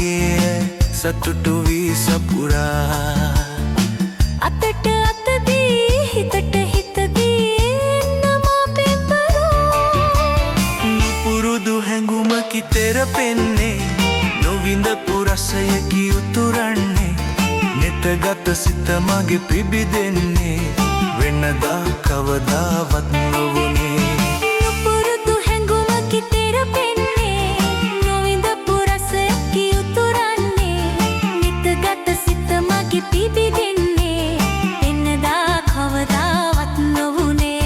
වගේ සතුටු වී සපුරා අතට අතදී හිතට හිතදී එන්නමා පෙම්බරෝ පුරුදු හැඟුමකි තෙරපෙන්නේ නොවිඳපු රසයකි උතුරන්නේ නෙතගත සිත මගේ පිබිදෙන්නේ වෙනදා කවදාවත් නොවුනේ පුරුදු හැඟුමකි තෙරපෙන්නේ නොවිඳපු රසයකි උතුරන්නේ නෙතගත සිත මගේ පිබිදෙන්නේ වෙනදා කවදාවත් නොවුනේ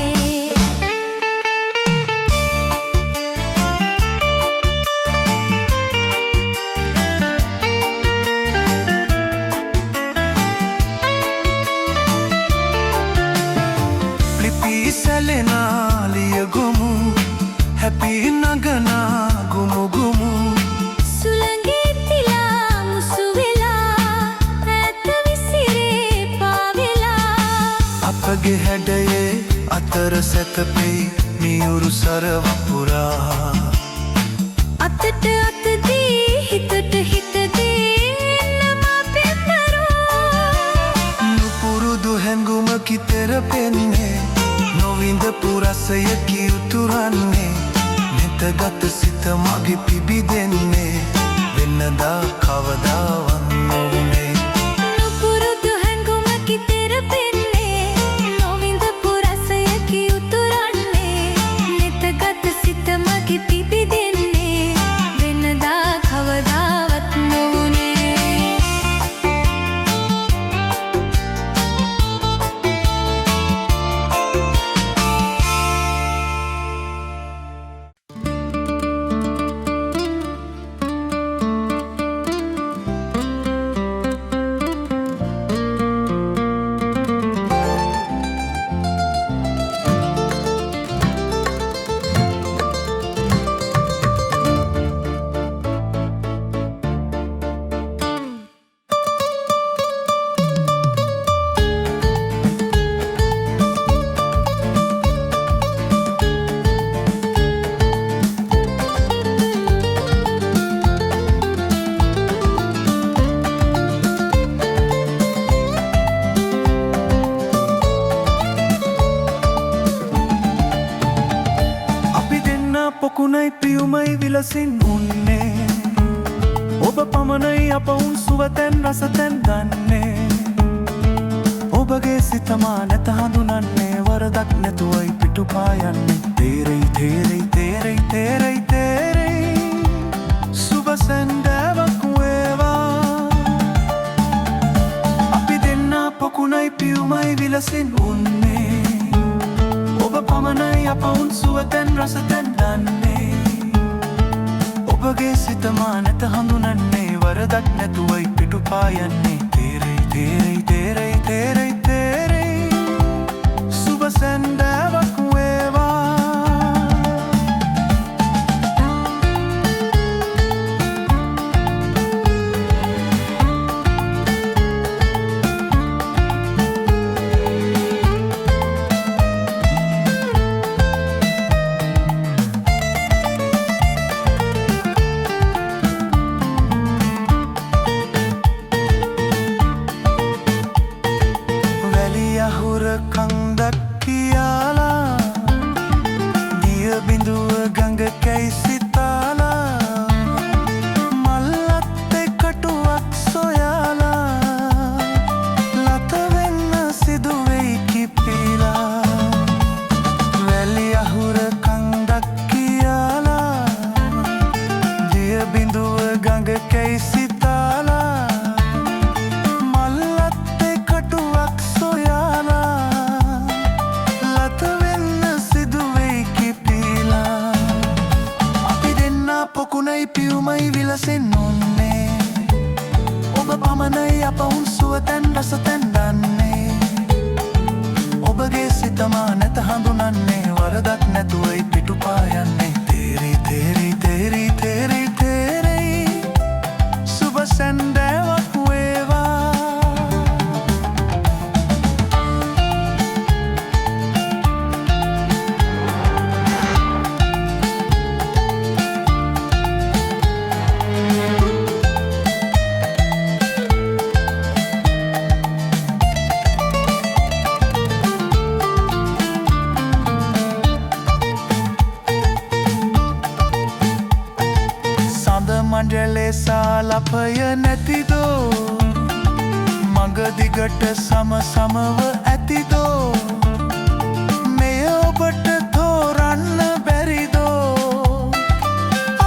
සැලෙනාලිය ගොමු හැපි නගනා ගුමු ගුමු සුළඟේ තිලා මුසු වෙලා ඈත විසිරේ පාවෙලා අපගේ හැඩයේ අතර සැතපෙයි මියුරු සරව පුරා අතට අතදී හිතට හිතදී එන්නමා පෙම්බරෝ නුපුරුදු හැඟුමකි තෙරපෙන්නේ නොවිඳපු රසයකි උතුරන්නේ නෙතගත සිත මගේ පිබිදෙන්නේ වෙනදා කවදාවත් නොවුනේ නුපුරුදු හැඟුමකි තෙරපෙන්නේ නොවිඳපු රසයකි උතුරන්නේ නෙතගත සිත මගේ පිබිදෙන්නේ වෙනදා කවදාවත් නොවුනේ පොකුණයි පියුමයි විලසින් උන්නේ ඔබ පමණයි අප උන් සුවතැන් රසතැන් දන්නේ ඔබගේ සිතමා නැත හඳුනන්නේ වරදක් නැතුවයි පිටුපා යන්නේ තේරෙයි තේරෙයි තේරෙයි තේරෙයි තේරෙයි සුබ සැන්දෑවක් වේවා අපි දෙන්නා පොකුණයි පියුමයි විලසින් උන්නේ ඔබ පමණයි අප උන් සුවතැන් රසතැන් දන්නේ ඔබගේ සිතමා නැත හඳුනන්නේ වරදක් නැතුවයි පිටුපා යන්නේ තේරෙයි තේරෙයි තේරෙයි තේරෙයි තේරෙයි සුබ සැන්දෑවක් වේවා කන්දක් කියාලා දිය බිඳුව ගඟ කැයි සිතාලා මල්ලත්තේ කටුවක් සොයාලා ලත වෙන්න සිදුවෙයි කිපිලා වැලි අහුර කන්දක් කියාලා දිය බිඳුව ගඟ කැයි සිතාලා මල්ලත්තේ කටුවක් සොයාලා පොකුණයි පියුමයි විලසින් උන්නේ ඔබ පමණයි අප උන් සුවතැන් රසතැන් දන්නේ ඔබගේ සිතමා නැත හඳුනන්නේ වරදක් නැතුවයි පිටුපා යන්නේ තේරෙයි තේරෙයි තේරෙයි තේරෙයි තේරෙයි සුබ සැන්දෑවක් වේවා නැතිදෝ මඟ දිගට සමසමව ඇතිදෝ මෙය ඔබට තෝරන්න බැරිදෝ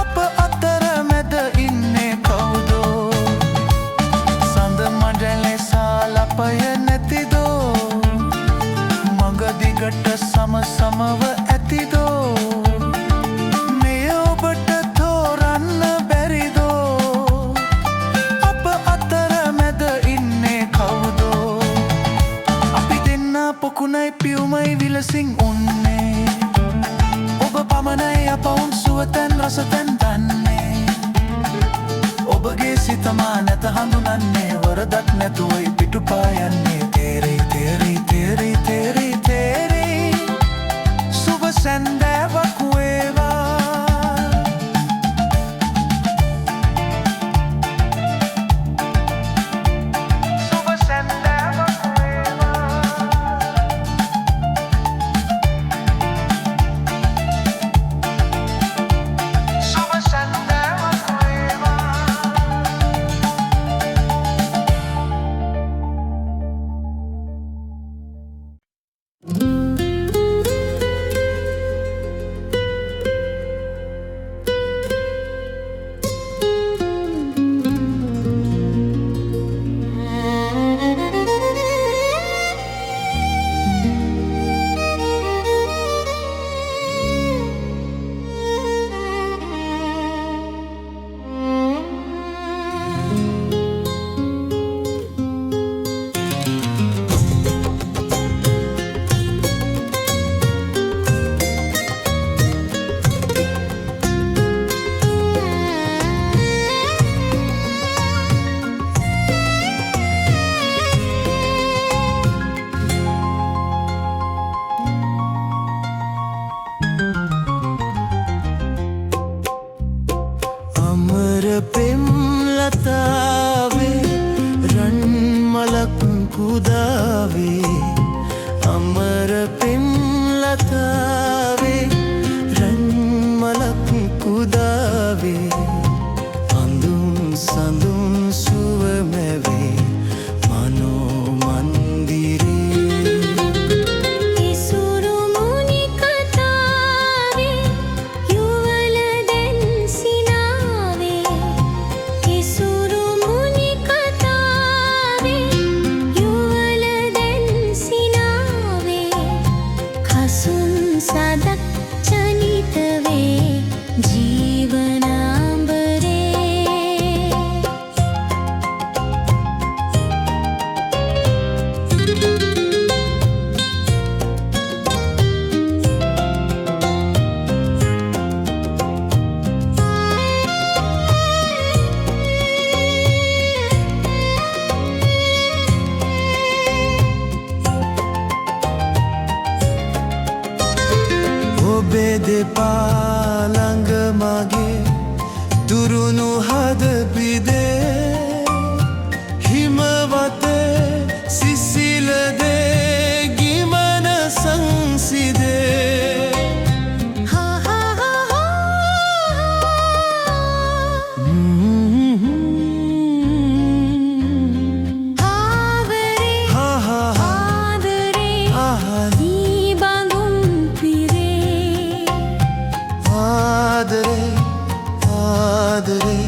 අප අතර මැද ඉන්නේ කවුදෝ සඳ මඩලේ සාලපය නැතිදෝ මඟ දිගට සමසමව ඇතිදෝ මෙය ඔබට තෝරන්න බැරිදෝ අප අතර මැද ඉන්නේ කවුදෝ අපි දෙන්න පොකුණයි පියුමයි විලසින් උන්නේ ඔබ පමණයි අපවුන් සුවතැන් රසතැන් දන්නේ ඔබගේ සිතමා නැත හඳුනන්නේ වරදක් නැතුවයි පිටුපා යන්නේ තේරෙයි තේරෙයි තේරෙයි තේරෙයි තේරෙයි සුබ සැන්දෑවක් වේවා සුබ සැන්දෑවක් වේවා සුබ සැන්දෑවක් වේවා අමර පෙම් ලතාවේ රන් මලක් කුදාවේ අමර පෙම් ලතාවේ රන් මලක් කුදාවේ අඳුන් සඳුන් සුව මැවේ මනෝ මන්දිරේ ඉසුරු මුනි කතාවේ යුවල දැන් සිනාවේ ඉසුරු මුනි කතාවේ යුවල දැන් සිනාවේ කසුන් සදක් ජනිත වේ ජීවනාඹරේ ඔබේ දෙපා ළඟ මගේ දුරුණු හද පිදේ හිමවතේ සිසිලදේ ගිමන සංසිදේ හා හා හා හා ආවරේ හා හා හා ආදරේ ආහාරි දී බඳුන් පිරේ ආදරේ ආදරේ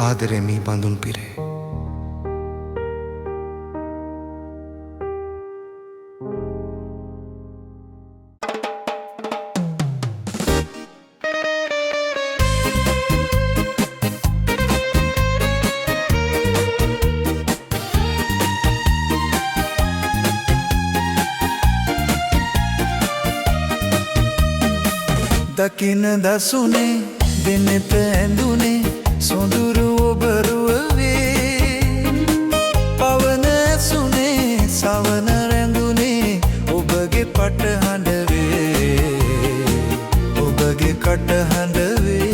ආදරේ මී බඳුන් පිරේ. දකින දසුනේ දෙනෙත ඇඳුනේ සොඳුරු ඔබරුව වේ. පවන ඇසුනේ සවන රැඳුනේ ඔබගේ පටහඬ වේ. ඔබගේ කටහඬ වේ.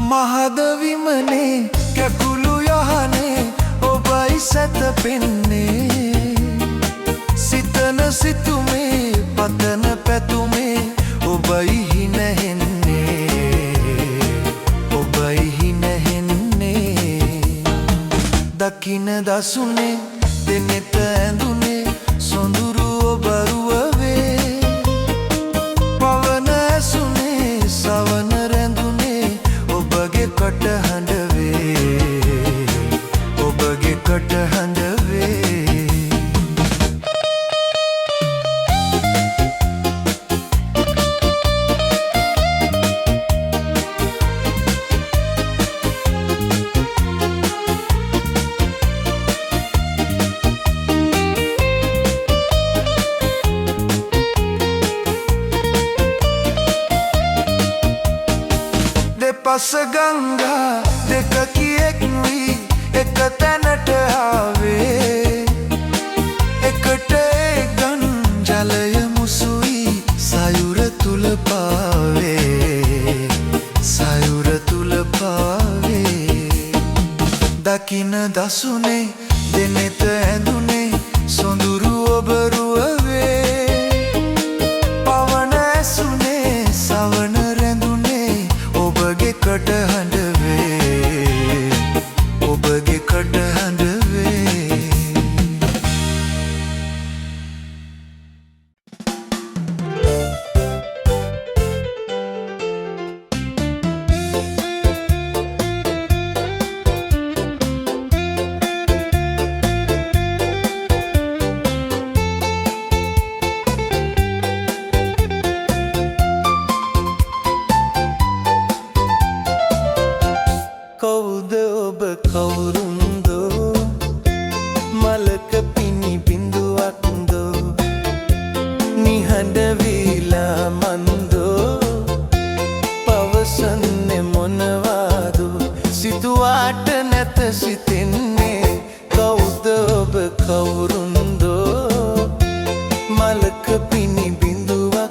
මහද විමනේ කැකුළු යහනේ ඔබයි සැතපෙන්නේ. සිතන සිතුමේ පතන පැතුමේ ඔබයි හිනැහෙන්නේ. ඔබයි හිනැහෙන්නේ. දකින දසුනේ දෙනෙත ඇඳුනේ සොඳුරු ඔබරුව වේ. පවන ඇසුනේ සවන ඔබගේ කටහඬ වේ. ඔබගේ කටහඬ වේ. දෙපස ගංගා දෙක කියෙක් වී එක තැනට ආවේ. එකට ගන් ජලය මුසුයි සයුර තුල පාවේ. සයුර තුල පාවේ. දකින දසුනේ දෙනෙත ඇඳුනේ සොඳුරු ඔබරුව වේ. පවන ඇසුනේ සවන ඔබගේ කටහඬ වේ. ඔබගේ කටහඬ වේ. කවුද ඔබ කවුරුන්දෝ මලක පිණි බිඳුවක්දෝ නිහඬ වීලා මන්දෝ පවසන්නේ මොනවාදෝ සිතුවාට නැත සිතෙන්නේ. කවුද ඔබ කවුරුන්දෝ මලක පිණි බිඳුවක්දෝ.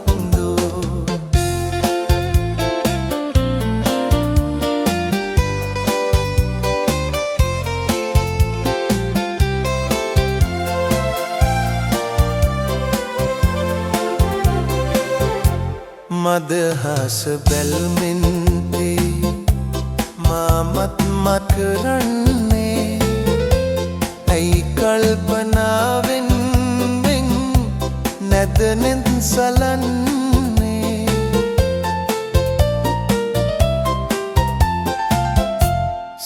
මදහස බැල්මෙන් මාමත් මත් කරන්නේ. ඇයි කල්පනාවෙන් නැදනෙත් සලන්නේ.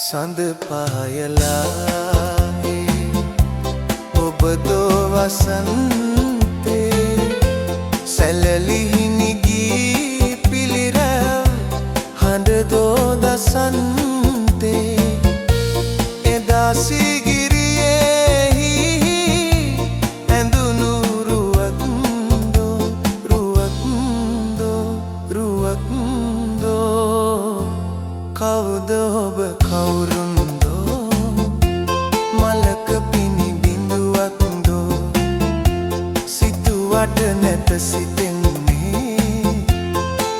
සඳ පායලාහේ ඔබ දෝ වසන්තේ. සැලලිහිනි ගී පිළිරැව් හඬ දෝ දසන්තේ. එදා සිගිරියෙහි ඇඳුණු රුවක්දෝ රුවක්දෝ රුවක්දෝ. කවුද ඔබ කවුරුන්දෝ මලක පිණි බිඳුවක්දෝ සිතුවට නැත සිතෙන්නේ.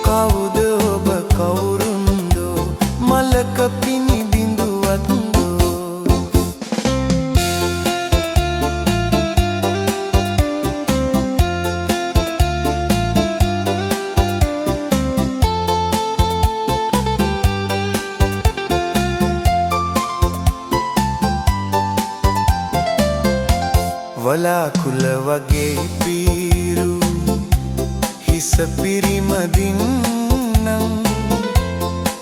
කවුද ඔබ කවුරුන්දෝ මලක පිණි බිඳුවක්දෝ. වලාකුළ වගේ පීරු හිස පිරිමදින්නම්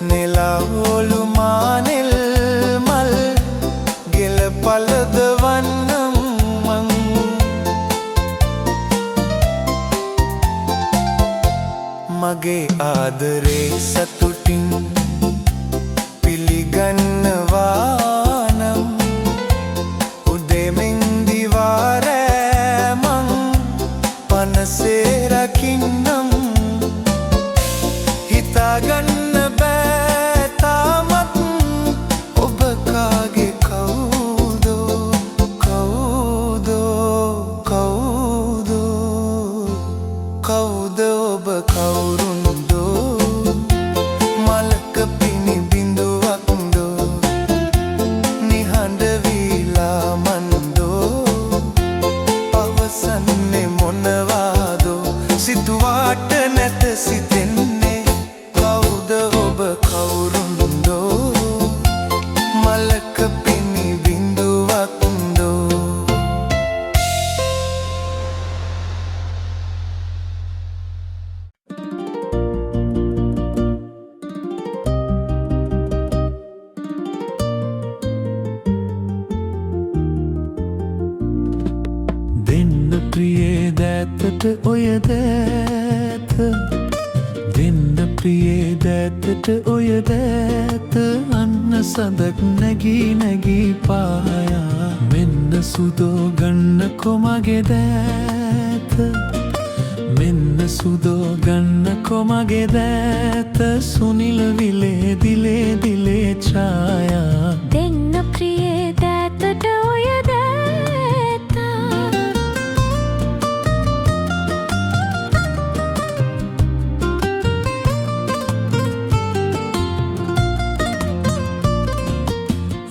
නෙලාවොලු මානෙල් මල් ගෙල පලදවන්නම් මං මගේ ආදරේ සතුටින් පිළිගන්නවානම් උදෙමින් දිවාරෑ මං පනසේ රකින්නම් හිතාගන්න බෑ තාමත් ඔබ කාගේ කවුදෝ කවුදෝ කවුදෝ කවුද ඔබ කවුරුන්දෝ මලක පිණි බිඳුවක්දෝ නිහඬ වීලා මන්දෝ පවසන්නේ මොනවාදෝ සිතුවාට නැත සිතෙන්නේ කවුද ඔබ කවුරුන්දෝ මලක පිණි බිඳුවක්දෝ දෙන්න ප්‍රියේ දෑතට ඔය දෑත දෙන්න ප්‍රියේ දෑතට ඔය දෑත අන්න සඳක් නැගී නැගී පායා මෙන්න සුදෝ ගන්න කොමගේ දෑත මෙන්න සුදෝ ගන්න කොමගේ දෑත සුනිල විලේ දිලේ දිලේ ඡායා දෙන්න ප්‍රියේ දෑතට ඔය දෑත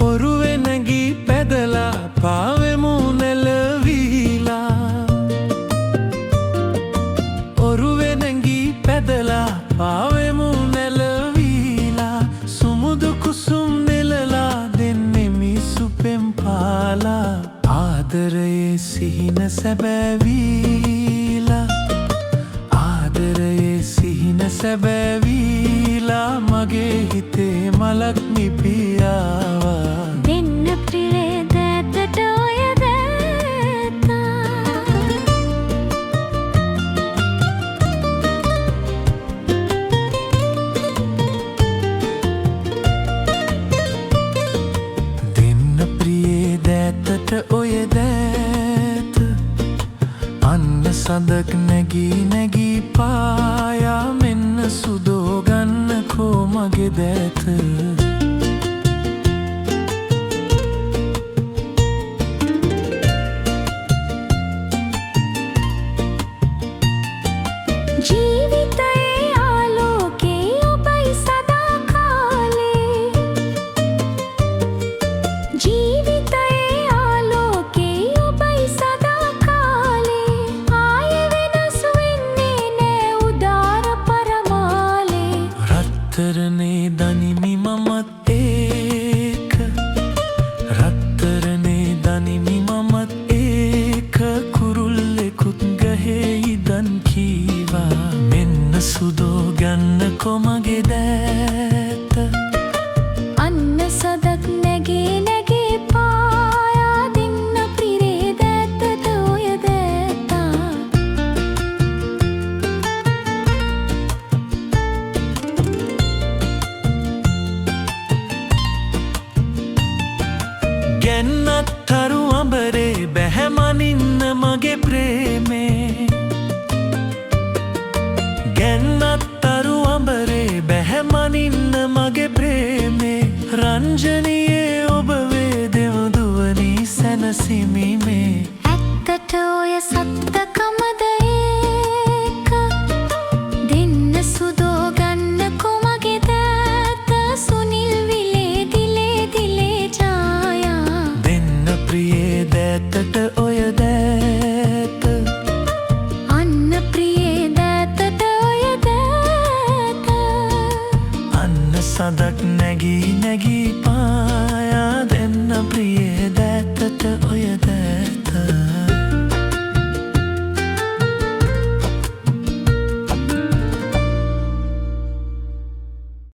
ඔරුවෙ නැගී පැදලා පාවෙමු නැලවීලා ඔරුවෙ නැගී පැදලා පාවෙමු නැලවීලා සුමුදු කුසුම් නෙලලා දෙන්නෙමි සුපෙම් පාලා ආදරයේ සිහින සැබෑවීලා ආදරයේ සිහින සැබෑවීලා මගේ හිතේ මලක් නිපියාවා දෙන්න ප්‍රියේ දෑතට ඔය දෑත දෙන්න ප්‍රියේ දෑතට ඔය දෑත අන්න සඳක් නැගී නැගී පායා මෙන්න සුදෝ ගන්න කෝ මගේ දෑත ජීවිතයේ ආලෝකේ ඔබයි සදාකාලේ ජීවිතයේ ආලෝකේ ඔබයි සදාකාලේ ආයෙ වෙනස් වෙන්නේ නෑ උදාර පරමාලේ රත්තරනේ දනිමි මමත් ඒක රත්තරනේ දනිමි මමත් ඒක කුරුල්ලෙකුත් ගහේ ඉදන් කීවා මෙන්න සුදෝ ගන්න කොමගේ දෑත අන්න සදක් නැගේ නැගේ පායා දෙන්න ප්‍රියේ දෑතට ඔය දෑතා ගැන්නත් තරු අඹරේ බැහැමනින්න මගේ ප්‍රේමේ ගැන්නත් තරු අඹරේ බැහැමනින්න මගේ ප්‍රේමේ රංජනියේ ඔබ වේ දෙවදුවනි සැනසිමි මේ ඇත්තට ඔය සත්තකමද ඒක දෙන්න සුදෝ ගන්න කොමගේ දෑත සුනිල් විලේ දිලේ දිලේ ඡායා දෙන්න ප්‍රියේ දෑතට ඔය දෑත අන්න ප්‍රියේ දෑතට ඔය දෑත අන්න සඳක් නැගී නැගී පායා